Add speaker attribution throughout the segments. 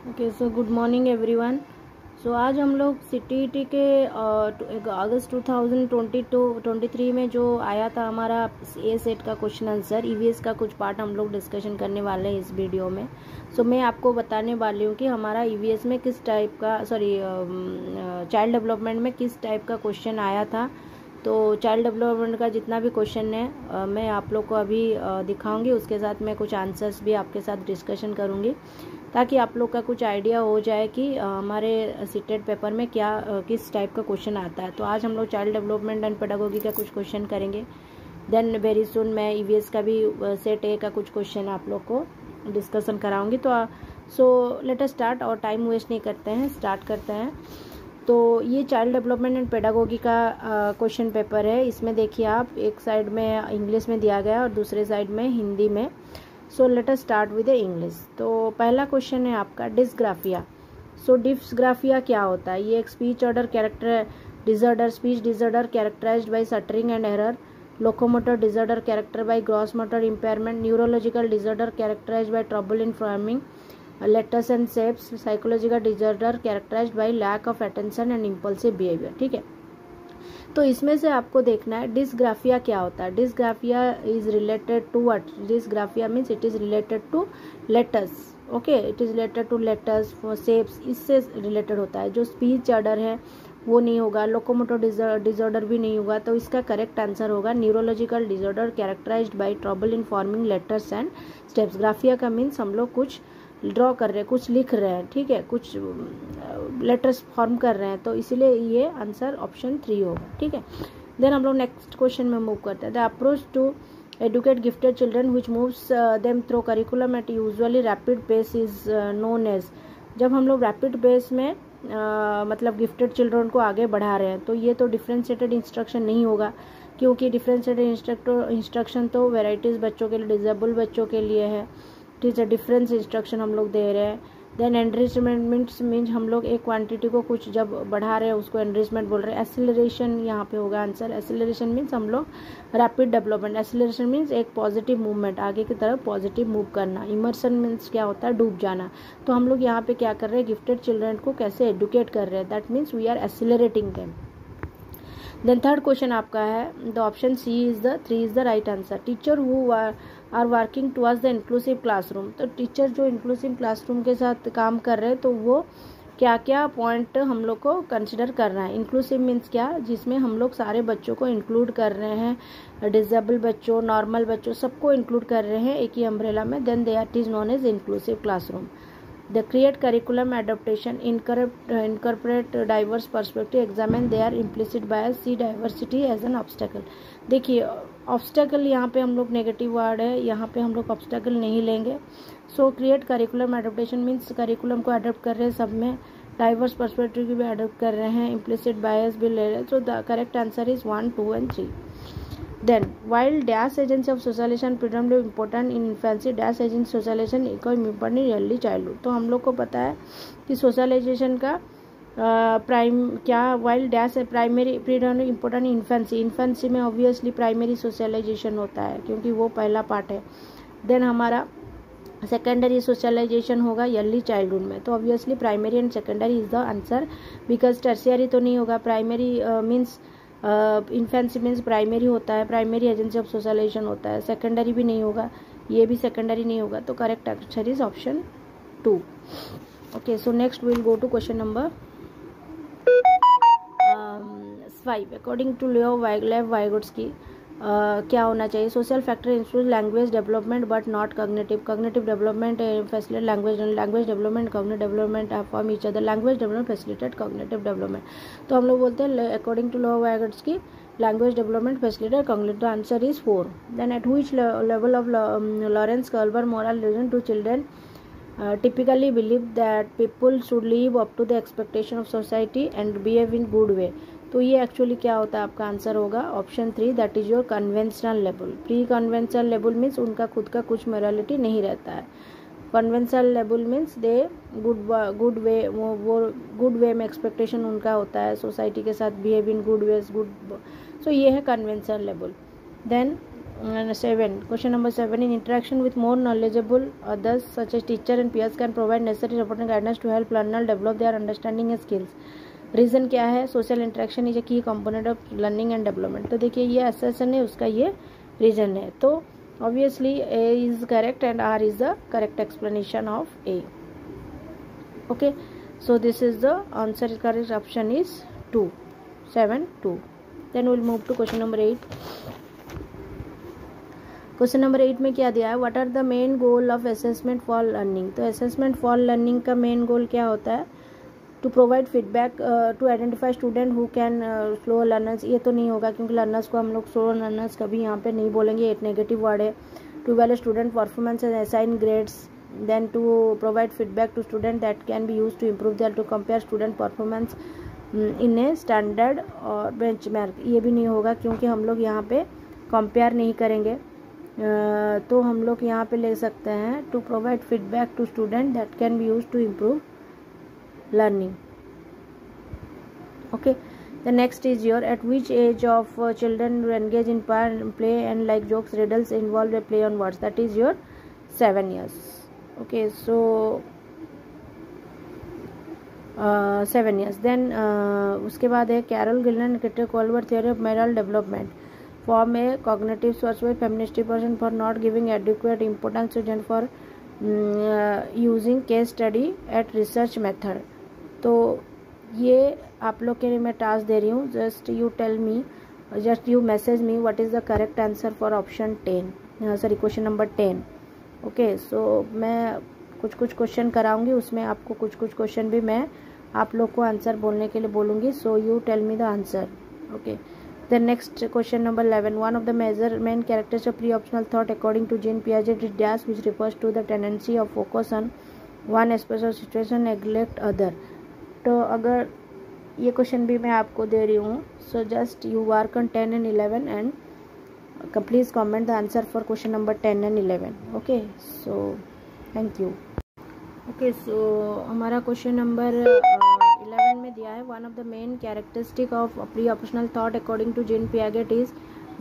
Speaker 1: Okay so good morning everyone. So आज हम लोग सीटीईटी के अगस्त 2022-23 में जो आया था हमारा ए सेट का क्वेश्चन आंसर ईवीएस का कुछ पार्ट हम लोग डिस्कशन करने वाले हैं इस वीडियो में। सो मैं आपको बताने वाली हूँ कि हमारा ईवीएस में किस टाइप का चाइल्ड डेवलपमेंट में किस टाइप का क्वेश्चन आया था। तो चाइल्ड डेवलपमेंट का जितना भी क्वेश्चन है मैं आप लोग को अभी दिखाऊंगी, उसके साथ मैं कुछ आंसर्स भी आपके साथ डिस्कशन करूंगी ताकि आप लोग का कुछ आइडिया हो जाए कि हमारे सीटेट पेपर में क्या किस टाइप का क्वेश्चन आता है। तो आज हम लोग चाइल्ड डेवलपमेंट एंड पेडागोगी का कुछ क्वेश्चन करेंगे। देन वेरी सुन मैं ईवीएस का भी सेट ए का कुछ क्वेश्चन आप लोग को डिस्कशन कराऊंगी। तो सो लेट अस स्टार्ट और टाइम वेस्ट नहीं करते हैं, स्टार्ट करते हैं। तो ये चाइल्ड डेवलपमेंट एंड पेडागोगी का क्वेश्चन पेपर है। इसमें देखिए आप एक साइड में इंग्लिश में दिया गया और दूसरे साइड में हिंदी में। So let us start with the English. तो पहला क्वेश्चन है आपका डिस्ग्राफिया। सो डिस्ग्राफिया क्या होता है? ये एक speech order character disorder, speech disorder characterised by stuttering and error, locomotor disorder character by gross motor impairment, neurological disorder characterised by trouble in forming letters and shapes, psychological disorder characterised by lack of attention and impulsive behaviour. ठीक है, तो इसमें से आपको देखना है dysgraphia क्या होता है। Dysgraphia is related to what? Dysgraphia means it is related to letters. Okay, it is related to letters for shapes, इससे रिलेटेड होता है। जो स्पीच ऑर्डर है वो नहीं होगा, लोकोमोटर डिसऑर्डर भी नहीं होगा। तो इसका करेक्ट आंसर होगा neurological disorder characterised by trouble in forming letters and steps. Graphia का मीन्स हम लोग कुछ ड्रॉ कर रहे हैं, कुछ लिख रहे हैं, ठीक है, कुछ लेटर्स फॉर्म कर रहे हैं, तो इसीलिए ये आंसर ऑप्शन 3 होगा। ठीक है, देन हम लोग नेक्स्ट क्वेश्चन में मूव करते हैं। The approach to educate gifted children which moves them through curriculum at usually rapid pace is known as. जब हम लोग रैपिड पेस में मतलब गिफ्टेड चिल्ड्रन को आगे बढ़ा रहे हैं तो ये तो डिफ्रेंशिएटेड इंस्ट्रक्शन नहीं होगा, क्योंकि डिफ्रेंशिएटेड इंस्ट्रक्शन तो वेराइटीज बच्चों के लिए, डिसेबल बच्चों के लिए है। ठीक है, डिफरेंस इंस्ट्रक्शन हम लोग दे रहे हैं। देन एनरिचमेंट मीन्स हम लोग एक क्वांटिटी को कुछ जब बढ़ा रहे हैं उसको एनरिचमेंट बोल रहे हैं। एसिलरेशन यहाँ पे होगा आंसर। एसिलरेशन मीन्स हम लोग रैपिड डेवलपमेंट। एसिलरेशन मीन्स एक पॉजिटिव मूवमेंट, आगे की तरफ पॉजिटिव मूव करना। इमर्सन मीन्स क्या होता है? डूब जाना। तो हम लोग यहाँ पे क्या कर रहे हैं? गिफ्टेड चिल्ड्रन को कैसे एडुकेट कर रहे हैं, that means we are accelerating them. Then third question आपका है the option C is the 3 is the right answer. Teacher who are working towards the inclusive classroom. तो टीचर जो इंक्लूसिव क्लासरूम के साथ काम कर रहे हैं तो वो क्या क्या पॉइंट हम लोग को कंसिडर करना है। इंक्लूसिव मीन्स क्या? जिसमें हम लोग सारे बच्चों को इंक्लूड कर रहे हैं, डिसेबल बच्चों, नॉर्मल बच्चों, सबको इंक्लूड कर रहे हैं एक ही अम्ब्रेला में। Then that is known as inclusive classroom. The create curriculum adaptation, incorporate diverse perspective, examine their implicit bias, see diversity as an obstacle। देखिए ऑब्स्टेकल यहाँ पे हम लोग नेगेटिव वर्ड है, यहाँ पे हम लोग ऑब्स्टेकल नहीं लेंगे। सो create curriculum adaptation means curriculum को अडोप्ट कर रहे हैं सब में, डाइवर्स पर्सपेक्टिव भी अडोप्ट कर रहे हैं, इम्प्लिसिट बायस भी ले रहे हैं। So the correct answer is 1, 2 and 3। Then, while dash agency of socialization predominantly important in infancy, dash agency socialization equally important in early childhood। तो हम लोग को पता है कि सोशलाइजेशन का प्राइम क्या, while dash primary predominant important in infancy. Infancy में ऑब्वियसली प्राइमरी सोशलाइजेशन होता है क्योंकि वो पहला पार्ट है। देन हमारा सेकेंडरी सोशलाइजेशन होगा अर्ली चाइल्डहुड में, तो obviously primary and secondary is the answer, because tertiary तो नहीं होगा। Primary means infancy means primary होता है, प्राइमरी एजेंसी ऑफ सोशलाइजेशन होता है। सेकेंडरी भी नहीं होगा, ये भी सेकेंडरी नहीं होगा, तो correct answer is option 2। Okay, so next will go to question number 5। According to Lev Vygotsky क्या होना चाहिए? Social factor influence language development but not cognitive. Cognitive development facilitate language development, cognitive development form each other. Language development facilitate cognitive development. तो हम लोग बोलते हैं according to Lev Vygotsky language development facilitate cognitive. Answer is 4। Then at which level of Lawrence Kerber moral reason to children typically believe that people should live up to the expectation of society and behave in good way। तो ये actually क्या होता है? आपका answer होगा option 3, that is your conventional level. Pre conventional level means उनका खुद का कुछ मोरालिटी नहीं रहता है। Conventional level means they good way, वो गुड वे में एक्सपेक्टेशन उनका होता है, सोसाइटी के साथ behave in good ways, good. So ये है conventional level. Then 7. Question number 7. In interaction with more knowledgeable others such as teacher and peers can provide necessary support and guidance to help learner develop their understanding and skills. Reason क्या है? Social interaction is a की component of learning and development. तो देखिए ये assertion है, उसका ये reason है. तो obviously A is correct and R is the correct explanation of A. Okay, so this is the answer. Correct option is 2, 7, 2. Then will move to question number 8. Question number 8 में क्या दिया है? What are the main goal of assessment for learning. तो assessment for learning का main goal क्या होता है? To provide feedback to identify student who can slow learners. ये तो नहीं होगा क्योंकि लर्नर्स को हम लोग स्लो लर्नर्स कभी यहाँ पे नहीं बोलेंगे, एक नेगेटिव वर्ड है. To value student performance and assign grades. Then to provide feedback to student that can be use to improve their to compare student performance in a standard or benchmark. ये भी नहीं होगा क्योंकि हम लोग यहाँ पे कंपेयर नहीं करेंगे. तो हम लोग यहाँ पे ले सकते हैं to provide feedback to student that can be use to improve learning. Okay, the next is your at which age of children engage in play and like jokes riddles involve a play on words. That is your 7 years. Okay, so 7 years. Then उसके बाद है Carol Gilligan critic Kohlberg theory of mental development. Form a cognitive source by feminist person for not giving adequate importance to student for using case study at research method. तो ये आप लोग के लिए मैं टास्क दे रही हूँ. Just you tell me, just you message me what is the correct answer for option 10, sorry question number 10. Okay, so मैं कुछ क्वेश्चन कराऊंगी, उसमें आपको कुछ क्वेश्चन भी मैं आप लोग को आंसर बोलने के लिए बोलूँगी. So you tell me the answer. Okay, the next question number 11. One of the main characters of pre-optional thought according to Jean Piaget is dash, which refers to the tendency of focus on one aspect of situation neglect other. तो अगर ये question भी मैं आपको दे रही हूँ, so just you work on 10 and 11 and please comment the answer for question number 10 and 11. Okay, so thank you. Okay, so हमारा question number 11 में दिया है. One of the main characteristic of pre operational thought according to Jean Piaget is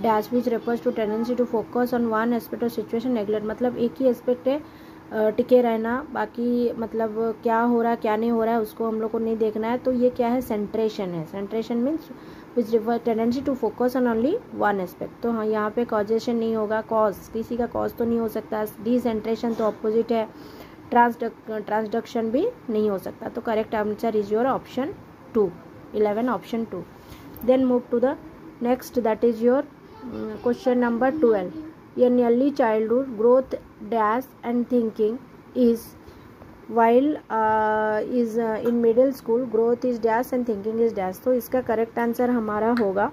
Speaker 1: dash which refers to tendency to focus on one aspect of situation neglect. मतलब एक ही aspect है टिके रहना, बाकी मतलब क्या हो रहा है क्या नहीं हो रहा है उसको हम लोग को नहीं देखना है. तो ये क्या है? सेंट्रेशन है. Centration means which refer tendency to focus on only one aspect. तो हाँ, यहाँ पे कॉजेशन नहीं होगा, कॉज किसी का कॉज तो नहीं हो सकता. डिसेंट्रेशन तो अपोजिट है, ट्रांसडक्शन भी नहीं हो सकता. तो correct answer is your option 2, 11 option 2. Then move to the next, that is your question number 12. In early childhood growth dash and thinking is while is in middle school growth is dash and thinking is dash. तो इसका correct answer हमारा होगा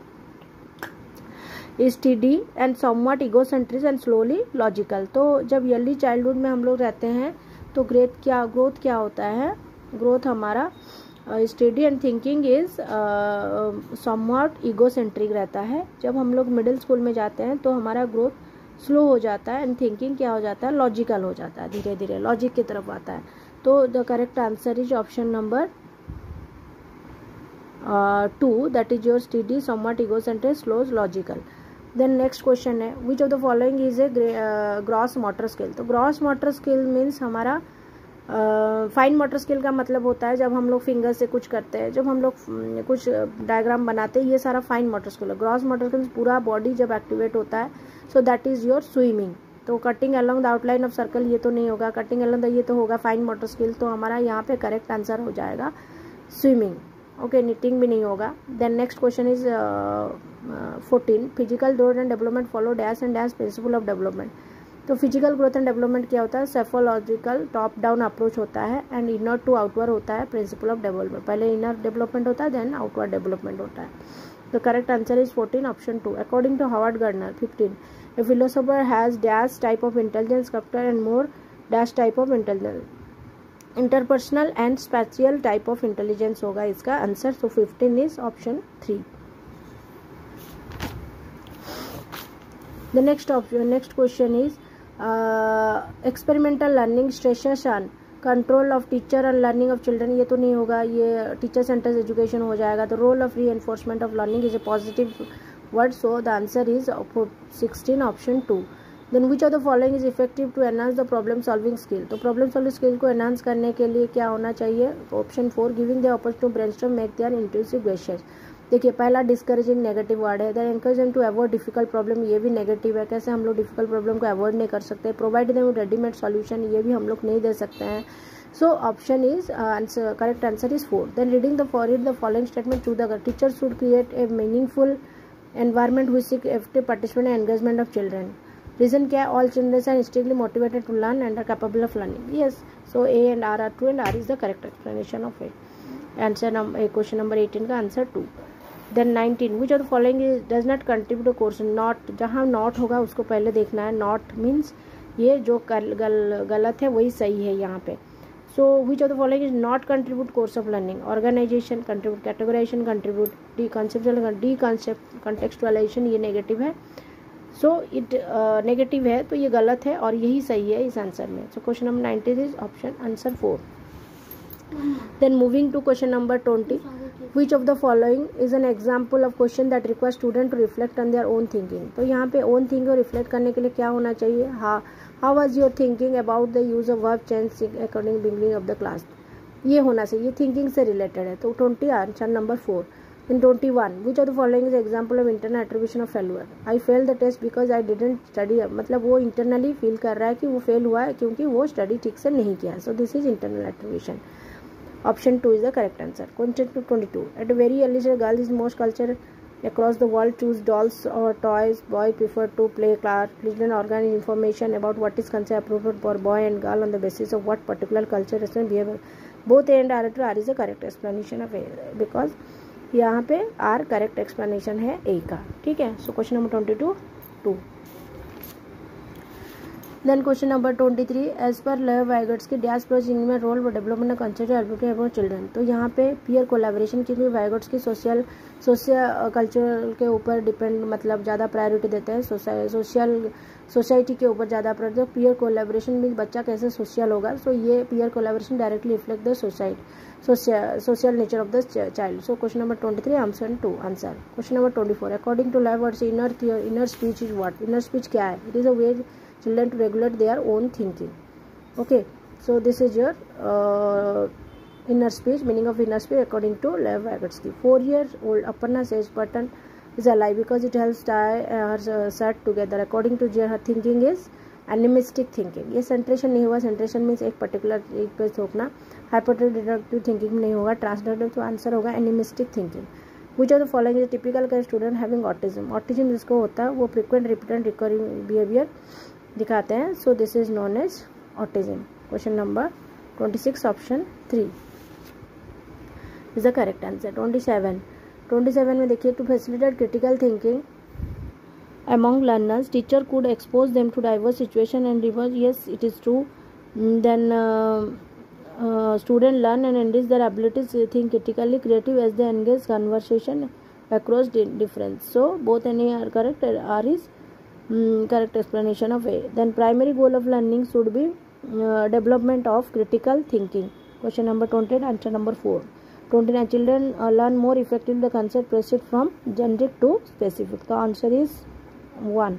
Speaker 1: study and somewhat egocentric and slowly logical. तो जब early childhood में हम लोग रहते हैं तो ग्रोथ क्या होता है? ग्रोथ हमारा study and thinking is somewhat egocentric रहता है. जब हम लोग मिडिल स्कूल में जाते हैं तो हमारा ग्रोथ स्लो हो जाता है एंड थिंकिंग क्या हो जाता है? लॉजिकल हो जाता है, धीरे धीरे लॉजिक की तरफ आता है. तो the correct answer is option number 2, that is your study somewhat egocentric slow logical. Then next question है which of the following is a gross motor skill. तो ग्रॉस मोटर स्किल मीन्स हमारा fine motor skill का मतलब होता है जब हम लोग फिंगर से कुछ करते हैं, जब हम लोग कुछ डायग्राम बनाते हैं, ये सारा फाइन मोटर स्किल है. ग्रॉस मोटर स्किल पूरा बॉडी जब एक्टिवेट होता है. So that is your swimming. तो cutting along the outline of circle ये तो नहीं होगा, कटिंग अलोंग द ये तो होगा फाइन मोटर स्किल. तो हमारा यहाँ पे करेक्ट आंसर हो जाएगा स्विमिंग. ओके, निटिंग भी नहीं होगा. Then next question is 14. Physical growth and development follow dash and dash principle of development. तो फिजिकल ग्रोथ एंड डेवलपमेंट क्या होता है? सेफोलॉजिकल टॉप डाउन अप्रोच होता है एंड इनर टू आउटवर्ड होता है प्रिंसिपल ऑफ डेवलपमेंट. पहले इनर डेवलपमेंट होता है देन आउटवर्ड डेवलपमेंट होता है. तो correct answer is 14 option 2. According to Howard Gardner 15. A philosopher has dash type of intelligence sculptor and more dash type of intelligence. Interpersonal and spatial type of intelligence होगा इसका आंसर. So 15 is option 3. The next question is experimental learning stresses on control of teacher and learning of children. ये तो नहीं होगा, ये teacher centres education हो जाएगा. The role of reinforcement of learning is a positive word. So the answer is 16 option 2. Then which of the following is effective to enhance the problem solving skill? तो problem solving skill को enhance करने के लिए क्या होना चाहिए? Option 4 giving the opportunity to brainstorm make their intuitive gestures. देखिए पहला डिस्करेजिंग नेगेटिव वर्ड है. Then encourage them to avoid difficult problem, ये भी नेगेटिव है. कैसे हम लोग डिफिकल्ट प्रॉब्लम को अवॉइड नहीं कर सकते? प्रोवाइड देम रेडीमेड सॉल्यूशन, ये भी हम लोग नहीं दे सकते हैं. So option is correct answer is 4. Then read the following statement to the teacher should create a meaningful environment which seek active participation and engagement of children. Reason क्या? All children are instinctively motivated to learn and are capable of learning. Yes. So A and R are true and R is the correct explanation of it. Answer question number 18 का answer 2. Then 19 which of the following does not contribute to course? Not, जहाँ not होगा उसको पहले देखना है. Not means ये जो गलत है वही सही है यहाँ पे. So which of the following is not contribute course of learning? Organization contribute, categorization contribute, contextualization ये negative है. So it negative है तो ये गलत है और यही सही है इस आंसर में. So question number 19 is option answer 4. Then moving to question number 20. Which of the following is an example of question that requires student to reflect on their own thinking? तो यहाँ पे own thinking और reflect करने के लिए क्या होना चाहिए? How was your thinking about the use of verb change according to beginning of the class? ये होना चाहिए, ये thinking से related है. तो 20 answer number 4. In 21 which of the following is example of internal attribution of failure? I failed the test because I didn't study. मतलब वो internally feel कर रहा है कि वो fail हुआ है क्योंकि वो study ठीक से नहीं किया. So this is internal attribution. Option 2 is the correct answer. Question 22. At a very early stage, girls in most culture across the world choose dolls or toys. Boys prefer to play cards. Children organize information about what is considered appropriate for boy and girl on the basis of what particular culture is behavior. Both A and R is the correct explanation of A because यहाँ पे R correct explanation है A का. ठीक है. So question number 22 2. Then question number 23 as per Lev Vygotsky dash प्रोज में role व development concept advocate about children. तो यहाँ पे पीयर कोलैबोरेशन क्योंकि वाइगोट्स्की सोशल कल्चर के ऊपर डिपेंड मतलब ज़्यादा प्रायोरिटी देते हैं. सोसाइटी के ऊपर ज़्यादा प्रायोरिटी. पीयर कोलैबोरेशन में बच्चा कैसे सोशल होगा. सो ये peer collaboration directly reflect the social nature of the child. So question number 23 option 2 answer. Question number 24 according to Lev Vygotsky inner speech is what? Inner speech क्या है? It is a way children to regulate their own thinking. Okay, so this is your inner speech, meaning of inner speech according to Lev Vygotsky. 4-year-old Aparna says button is alive because it helps tie her shirt together. According to Jer, her thinking is animistic thinking. ये सेंट्रेशन नहीं हुआ. सेंट्रेशन means एक particular एक पे थोपना. Hypothetical deductive thinking नहीं होगा. ट्रांसडेक्टिव तो answer होगा animistic thinking. Which of the following is typical का स्टूडेंट हैविंग ऑटिज्म? ऑटिज्म जिसको होता है वो फ्रिक्वेंट रिपीटेड रिकरिंग बिहेवियर दिखाते हैं. So this is known as autism. Question number 26 option 3 is the correct answer. 27 में देखिए to facilitate critical thinking among learners teacher could expose them to diverse situation and reverse. Yes, it is true. Then student learn and enrich their abilities to think critically creative as they engage conversation across difference. So both any are correct. R is correct explanation of A. Then primary goal of learning should be development of critical thinking. Question number 20 answer number 4. 29 children learn more effectively the concept proceed from generic to specific. The answer is 1.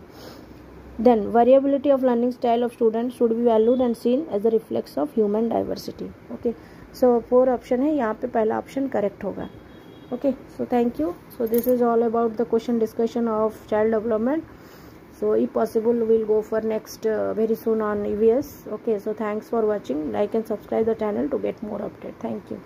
Speaker 1: Then variability of learning style of students should be valued and seen as a reflex of human diversity. Okay, so 4 option है यहाँ पे पहला option correct होगा. Okay, so thank you. So this is all about the question discussion of child development. So if possible we'll go for next very soon on EVS. Okay, so thanks for watching. Like and subscribe the channel to get more update. Thank you.